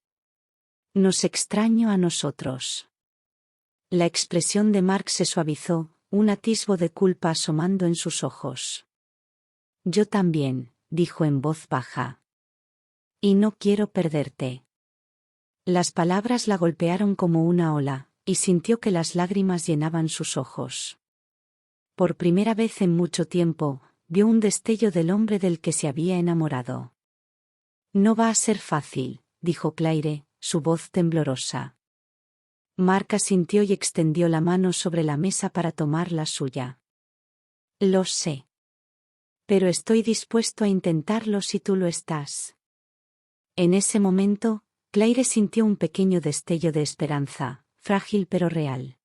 Nos extraño a nosotros». La expresión de Mark se suavizó, un atisbo de culpa asomando en sus ojos. «Yo también», dijo en voz baja. «Y no quiero perderte». Las palabras la golpearon como una ola, y sintió que las lágrimas llenaban sus ojos. Por primera vez en mucho tiempo, vio un destello del hombre del que se había enamorado. «No va a ser fácil», dijo Claire, su voz temblorosa. Mark asintió y extendió la mano sobre la mesa para tomar la suya. «Lo sé. Pero estoy dispuesto a intentarlo si tú lo estás». En ese momento, Claire sintió un pequeño destello de esperanza, frágil pero real.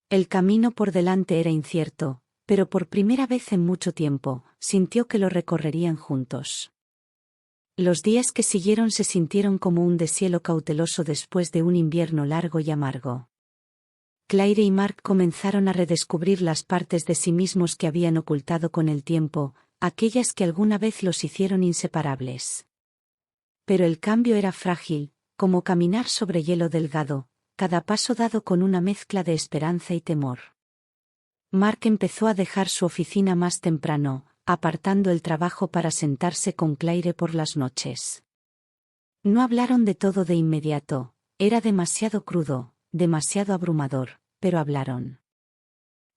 El camino por delante era incierto, pero por primera vez en mucho tiempo, sintió que lo recorrerían juntos. Los días que siguieron se sintieron como un deshielo cauteloso después de un invierno largo y amargo. Claire y Mark comenzaron a redescubrir las partes de sí mismos que habían ocultado con el tiempo, aquellas que alguna vez los hicieron inseparables. Pero el cambio era frágil, como caminar sobre hielo delgado, cada paso dado con una mezcla de esperanza y temor. Mark empezó a dejar su oficina más temprano, apartando el trabajo para sentarse con Claire por las noches. No hablaron de todo de inmediato, era demasiado crudo, demasiado abrumador, pero hablaron.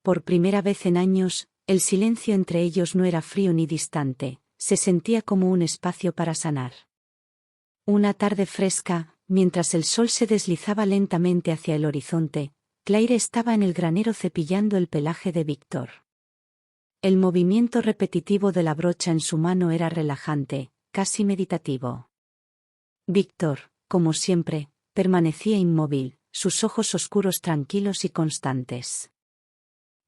Por primera vez en años, el silencio entre ellos no era frío ni distante, se sentía como un espacio para sanar. Una tarde fresca, mientras el sol se deslizaba lentamente hacia el horizonte, Claire estaba en el granero cepillando el pelaje de Víctor. El movimiento repetitivo de la brocha en su mano era relajante, casi meditativo. Víctor, como siempre, permanecía inmóvil, sus ojos oscuros tranquilos y constantes.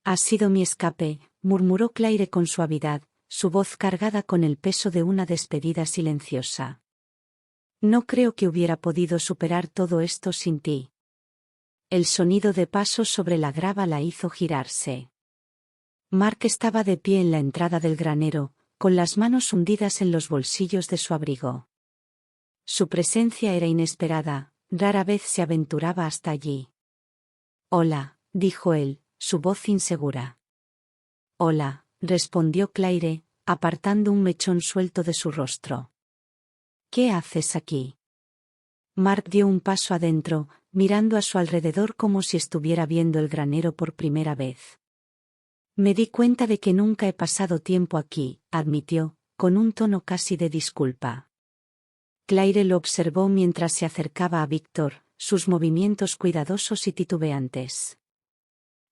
«Ha sido mi escape», murmuró Claire con suavidad, su voz cargada con el peso de una despedida silenciosa. «No creo que hubiera podido superar todo esto sin ti». El sonido de pasos sobre la grava la hizo girarse. Mark estaba de pie en la entrada del granero, con las manos hundidas en los bolsillos de su abrigo. Su presencia era inesperada, rara vez se aventuraba hasta allí. Hola, dijo él, su voz insegura. Hola, respondió Claire, apartando un mechón suelto de su rostro. ¿Qué haces aquí? Mark dio un paso adentro, mirando a su alrededor como si estuviera viendo el granero por primera vez. Me di cuenta de que nunca he pasado tiempo aquí, admitió, con un tono casi de disculpa. Claire lo observó mientras se acercaba a Víctor, sus movimientos cuidadosos y titubeantes.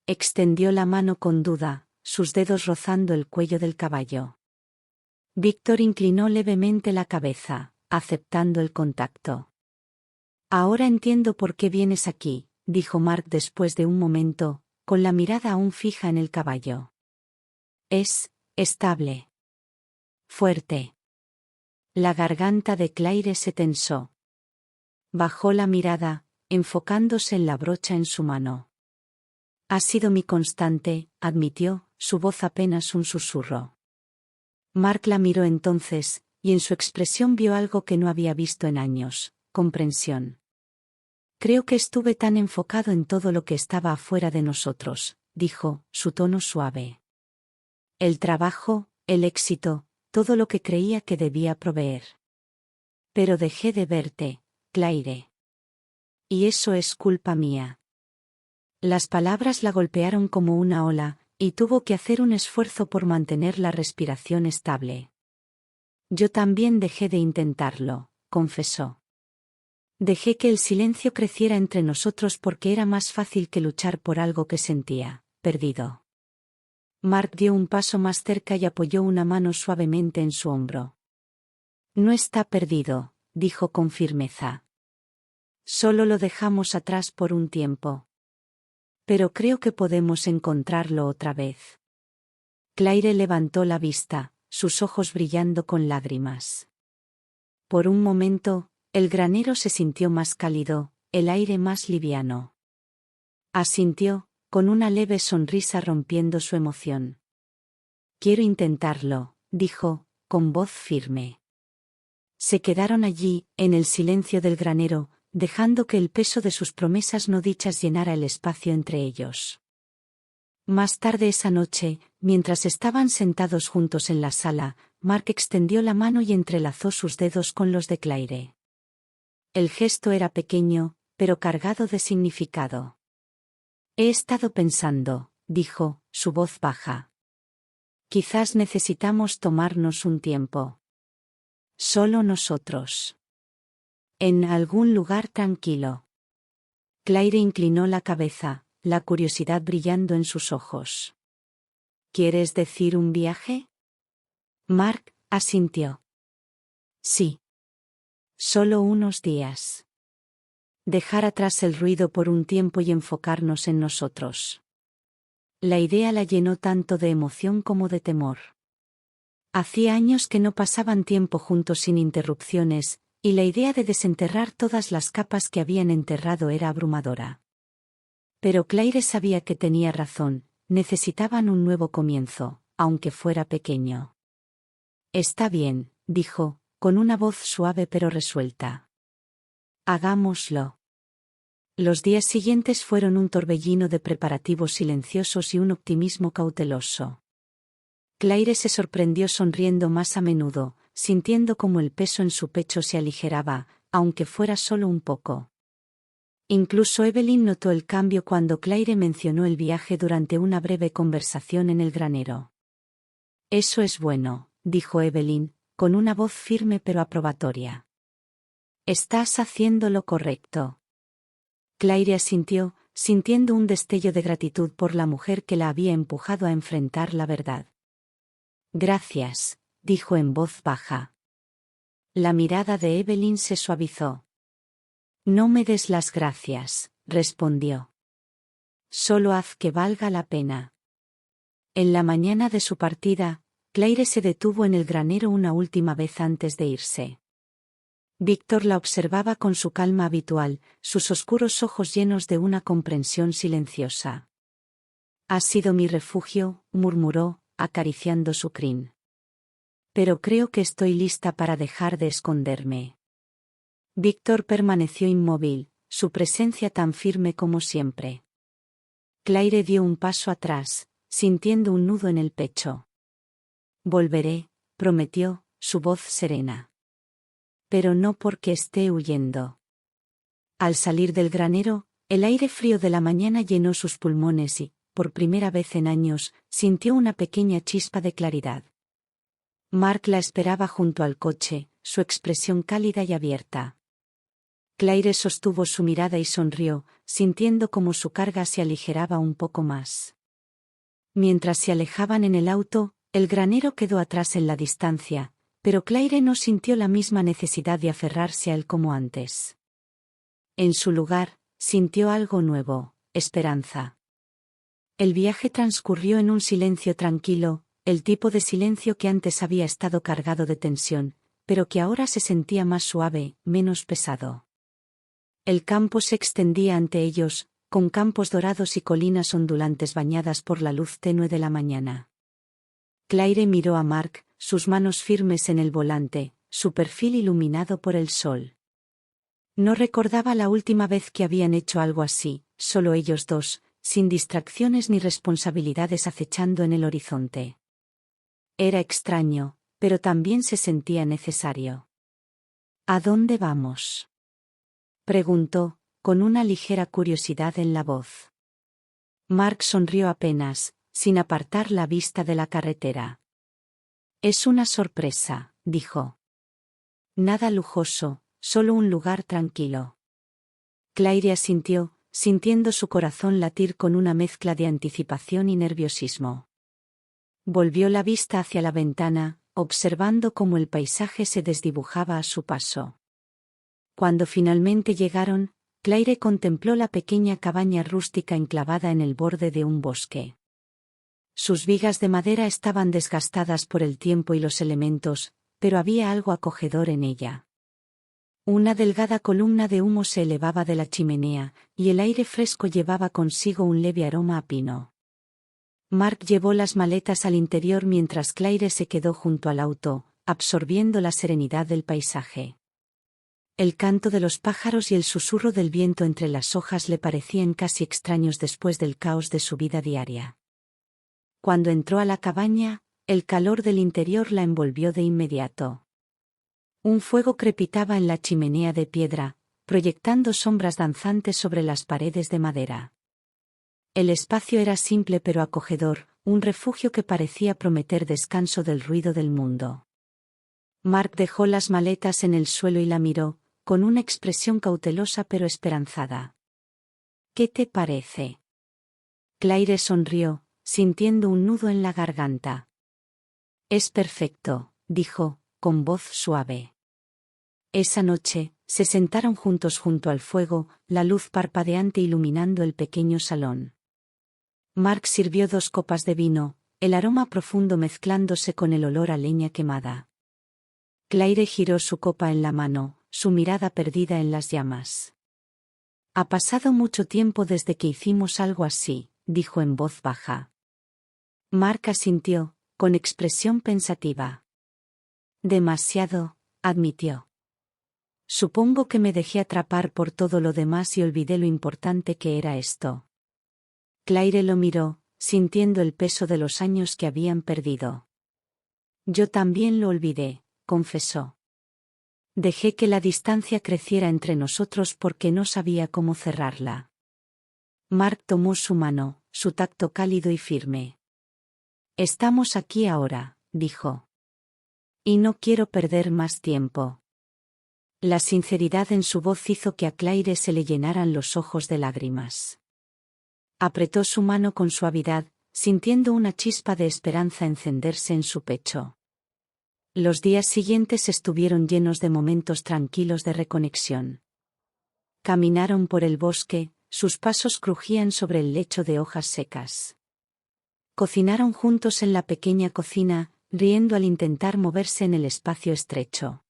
Extendió la mano con duda, sus dedos rozando el cuello del caballo. Víctor inclinó levemente la cabeza, aceptando el contacto. Ahora entiendo por qué vienes aquí, dijo Mark después de un momento, con la mirada aún fija en el caballo. Es estable. Fuerte. La garganta de Claire se tensó. Bajó la mirada, enfocándose en la brocha en su mano. Ha sido mi constante, admitió, su voz apenas un susurro. Mark la miró entonces, y en su expresión vio algo que no había visto en años: comprensión. Creo que estuve tan enfocado en todo lo que estaba afuera de nosotros, dijo, su tono suave. El trabajo, el éxito, todo lo que creía que debía proveer. Pero dejé de verte, Claire. Y eso es culpa mía. Las palabras la golpearon como una ola, y tuvo que hacer un esfuerzo por mantener la respiración estable. Yo también dejé de intentarlo, confesó. Dejé que el silencio creciera entre nosotros porque era más fácil que luchar por algo que sentía, perdido. Mark dio un paso más cerca y apoyó una mano suavemente en su hombro. No está perdido, dijo con firmeza. Solo lo dejamos atrás por un tiempo. Pero creo que podemos encontrarlo otra vez. Claire levantó la vista, sus ojos brillando con lágrimas. Por un momento, el granero se sintió más cálido, el aire más liviano. Asintió, con una leve sonrisa rompiendo su emoción. Quiero intentarlo, dijo, con voz firme. Se quedaron allí, en el silencio del granero, dejando que el peso de sus promesas no dichas llenara el espacio entre ellos. Más tarde esa noche, mientras estaban sentados juntos en la sala, Mark extendió la mano y entrelazó sus dedos con los de Claire. El gesto era pequeño, pero cargado de significado. He estado pensando, dijo, su voz baja. Quizás necesitamos tomarnos un tiempo. Solo nosotros. En algún lugar tranquilo. Claire inclinó la cabeza, la curiosidad brillando en sus ojos. ¿Quieres decir un viaje? Mark asintió. Sí. Solo unos días. Dejar atrás el ruido por un tiempo y enfocarnos en nosotros. La idea la llenó tanto de emoción como de temor. Hacía años que no pasaban tiempo juntos sin interrupciones, y la idea de desenterrar todas las capas que habían enterrado era abrumadora. Pero Claire sabía que tenía razón, necesitaban un nuevo comienzo, aunque fuera pequeño. Está bien, dijo, con una voz suave pero resuelta. Hagámoslo. Los días siguientes fueron un torbellino de preparativos silenciosos y un optimismo cauteloso. Claire se sorprendió sonriendo más a menudo, sintiendo como el peso en su pecho se aligeraba, aunque fuera solo un poco. Incluso Evelyn notó el cambio cuando Claire mencionó el viaje durante una breve conversación en el granero. Eso es bueno, dijo Evelyn, con una voz firme pero aprobatoria. Estás haciendo lo correcto. Claire asintió, sintiendo un destello de gratitud por la mujer que la había empujado a enfrentar la verdad. Gracias, dijo en voz baja. La mirada de Evelyn se suavizó. No me des las gracias, respondió. Solo haz que valga la pena. En la mañana de su partida, Claire se detuvo en el granero una última vez antes de irse. Víctor la observaba con su calma habitual, sus oscuros ojos llenos de una comprensión silenciosa. Has sido mi refugio, murmuró, acariciando su crin. Pero creo que estoy lista para dejar de esconderme. Víctor permaneció inmóvil, su presencia tan firme como siempre. Claire dio un paso atrás, sintiendo un nudo en el pecho. Volveré, prometió, su voz serena. Pero no porque esté huyendo. Al salir del granero, el aire frío de la mañana llenó sus pulmones y, por primera vez en años, sintió una pequeña chispa de claridad. Mark la esperaba junto al coche, su expresión cálida y abierta. Claire sostuvo su mirada y sonrió, sintiendo como su carga se aligeraba un poco más. Mientras se alejaban en el auto, el granero quedó atrás en la distancia, pero Claire no sintió la misma necesidad de aferrarse a él como antes. En su lugar, sintió algo nuevo, esperanza. El viaje transcurrió en un silencio tranquilo, el tipo de silencio que antes había estado cargado de tensión, pero que ahora se sentía más suave, menos pesado. El campo se extendía ante ellos, con campos dorados y colinas ondulantes bañadas por la luz tenue de la mañana. Claire miró a Mark, sus manos firmes en el volante, su perfil iluminado por el sol. No recordaba la última vez que habían hecho algo así, solo ellos dos, sin distracciones ni responsabilidades acechando en el horizonte. Era extraño, pero también se sentía necesario. ¿A dónde vamos?, preguntó, con una ligera curiosidad en la voz. Mark sonrió apenas, sin apartar la vista de la carretera. Es una sorpresa, dijo. Nada lujoso, solo un lugar tranquilo. Claire asintió, sintiendo su corazón latir con una mezcla de anticipación y nerviosismo. Volvió la vista hacia la ventana, observando cómo el paisaje se desdibujaba a su paso. Cuando finalmente llegaron, Claire contempló la pequeña cabaña rústica enclavada en el borde de un bosque. Sus vigas de madera estaban desgastadas por el tiempo y los elementos, pero había algo acogedor en ella. Una delgada columna de humo se elevaba de la chimenea, y el aire fresco llevaba consigo un leve aroma a pino. Mark llevó las maletas al interior mientras Claire se quedó junto al auto, absorbiendo la serenidad del paisaje. El canto de los pájaros y el susurro del viento entre las hojas le parecían casi extraños después del caos de su vida diaria. Cuando entró a la cabaña, el calor del interior la envolvió de inmediato. Un fuego crepitaba en la chimenea de piedra, proyectando sombras danzantes sobre las paredes de madera. El espacio era simple pero acogedor, un refugio que parecía prometer descanso del ruido del mundo. Mark dejó las maletas en el suelo y la miró, con una expresión cautelosa pero esperanzada. ¿Qué te parece? Claire sonrió, sintiendo un nudo en la garganta. Es perfecto, dijo, con voz suave. Esa noche, se sentaron juntos junto al fuego, la luz parpadeante iluminando el pequeño salón. Mark sirvió 2 copas de vino, el aroma profundo mezclándose con el olor a leña quemada. Claire giró su copa en la mano, su mirada perdida en las llamas. Ha pasado mucho tiempo desde que hicimos algo así, dijo en voz baja. Mark asintió, con expresión pensativa. Demasiado, admitió. Supongo que me dejé atrapar por todo lo demás y olvidé lo importante que era esto. Claire lo miró, sintiendo el peso de los años que habían perdido. Yo también lo olvidé, confesó. Dejé que la distancia creciera entre nosotros porque no sabía cómo cerrarla. Mark tomó su mano, su tacto cálido y firme. Estamos aquí ahora, dijo. Y no quiero perder más tiempo. La sinceridad en su voz hizo que a Claire se le llenaran los ojos de lágrimas. Apretó su mano con suavidad, sintiendo una chispa de esperanza encenderse en su pecho. Los días siguientes estuvieron llenos de momentos tranquilos de reconexión. Caminaron por el bosque, sus pasos crujían sobre el lecho de hojas secas. Cocinaron juntos en la pequeña cocina, riendo al intentar moverse en el espacio estrecho.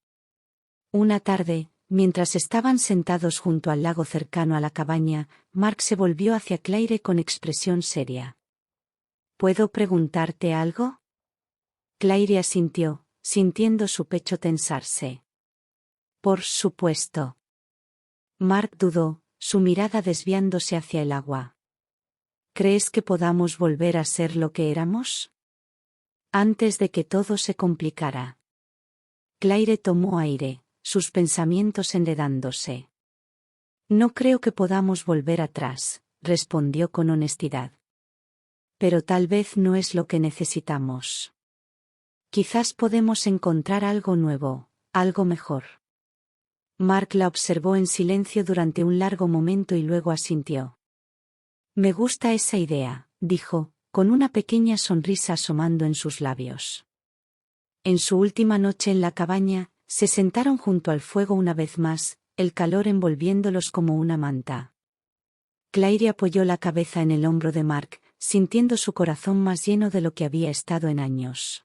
Una tarde, mientras estaban sentados junto al lago cercano a la cabaña, Mark se volvió hacia Claire con expresión seria. ¿Puedo preguntarte algo? Claire asintió, sintiendo su pecho tensarse. Por supuesto. Mark dudó, su mirada desviándose hacia el agua. ¿Crees que podamos volver a ser lo que éramos? Antes de que todo se complicara. Claire tomó aire, sus pensamientos enredándose. No creo que podamos volver atrás, respondió con honestidad. Pero tal vez no es lo que necesitamos. Quizás podemos encontrar algo nuevo, algo mejor. Mark la observó en silencio durante un largo momento y luego asintió. Me gusta esa idea, dijo, con una pequeña sonrisa asomando en sus labios. En su última noche en la cabaña, se sentaron junto al fuego una vez más, el calor envolviéndolos como una manta. Claire apoyó la cabeza en el hombro de Mark, sintiendo su corazón más lleno de lo que había estado en años.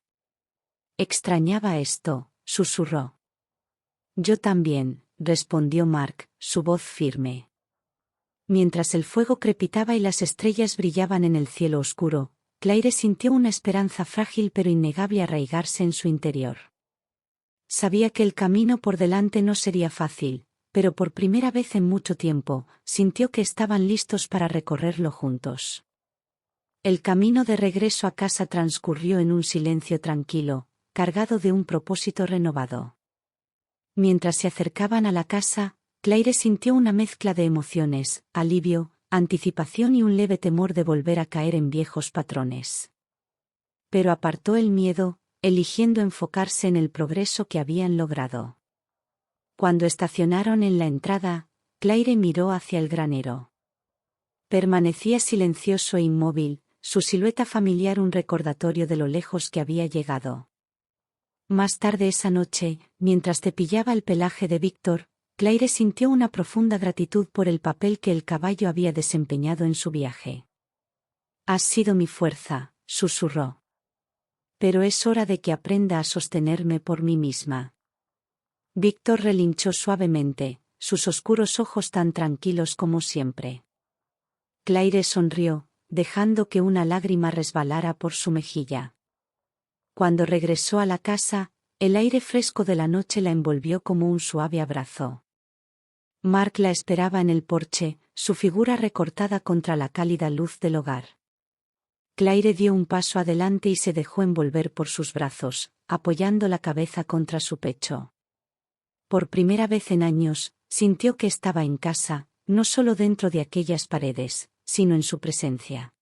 Extrañaba esto, susurró. Yo también, respondió Mark, su voz firme. Mientras el fuego crepitaba y las estrellas brillaban en el cielo oscuro, Claire sintió una esperanza frágil pero innegable arraigarse en su interior. Sabía que el camino por delante no sería fácil, pero por primera vez en mucho tiempo, sintió que estaban listos para recorrerlo juntos. El camino de regreso a casa transcurrió en un silencio tranquilo, cargado de un propósito renovado. Mientras se acercaban a la casa, Claire sintió una mezcla de emociones, alivio, anticipación y un leve temor de volver a caer en viejos patrones. Pero apartó el miedo, eligiendo enfocarse en el progreso que habían logrado. Cuando estacionaron en la entrada, Claire miró hacia el granero. Permanecía silencioso e inmóvil, su silueta familiar un recordatorio de lo lejos que había llegado. Más tarde esa noche, mientras cepillaba el pelaje de Víctor, Claire sintió una profunda gratitud por el papel que el caballo había desempeñado en su viaje. Has sido mi fuerza, susurró. Pero es hora de que aprenda a sostenerme por mí misma. Víctor relinchó suavemente, sus oscuros ojos tan tranquilos como siempre. Claire sonrió, dejando que una lágrima resbalara por su mejilla. Cuando regresó a la casa, el aire fresco de la noche la envolvió como un suave abrazo. Mark la esperaba en el porche, su figura recortada contra la cálida luz del hogar. Claire dio un paso adelante y se dejó envolver por sus brazos, apoyando la cabeza contra su pecho. Por primera vez en años, sintió que estaba en casa, no solo dentro de aquellas paredes, sino en su presencia.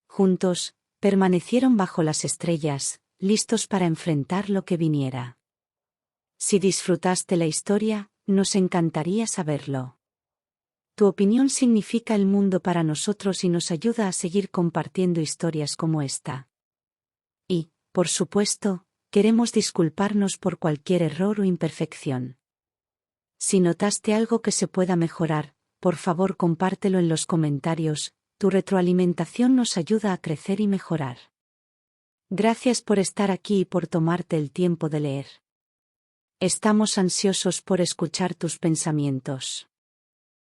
Juntos, permanecieron bajo las estrellas, listos para enfrentar lo que viniera. Si disfrutaste la historia, nos encantaría saberlo. Tu opinión significa el mundo para nosotros y nos ayuda a seguir compartiendo historias como esta. Y, por supuesto, queremos disculparnos por cualquier error o imperfección. Si notaste algo que se pueda mejorar, por favor compártelo en los comentarios, tu retroalimentación nos ayuda a crecer y mejorar. Gracias por estar aquí y por tomarte el tiempo de leer. Estamos ansiosos por escuchar tus pensamientos.